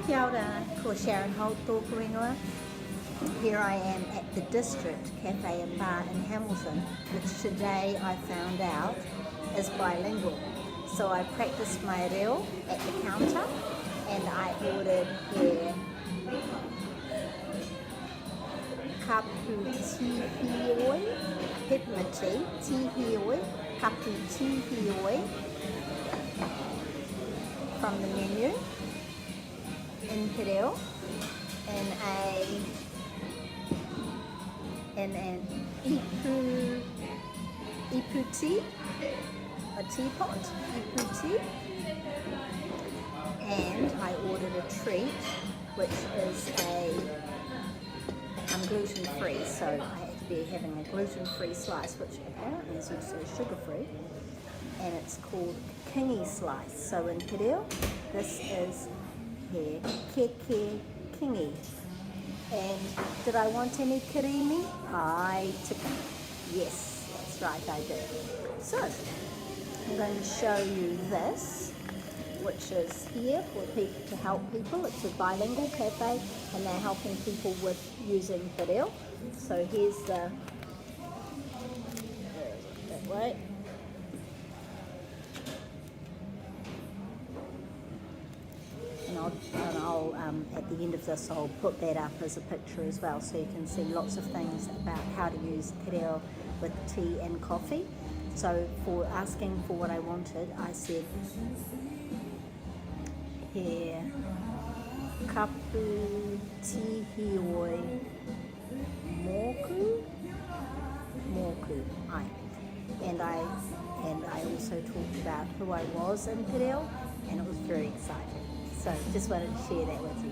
Kia ora, ko Sharon Holt tōku ingoa. Here I am at the District Cafe and Bar in Hamilton, which today I found out is bilingual. So I practiced my reo at the counter and I ordered here kapu tihioi, peppermint tea, tihioi, kapu tihioi from the menu in Reo, and an ipu tea, a teapot, ipu tea, and I ordered a treat which is I'm gluten free, so I had to be having a gluten free slice, which apparently is also sugar free, and it's called kingi slice. So in Reo, this is here, keke kingi. And did I want any kirimi? I took it. Yes, that's right, I did. So I'm going to show you this, which is here for people to help people. It's a bilingual cafe and they're helping people with using Reo. So here's the, that way. And I'll at the end of this, I'll put that up as a picture as well, so you can see lots of things about how to use Reo with tea and coffee. So for asking for what I wanted, I said here, kapu tihioi moku, and I also talked about who I was in Reo, and it was very exciting. So just wanted to share that with you.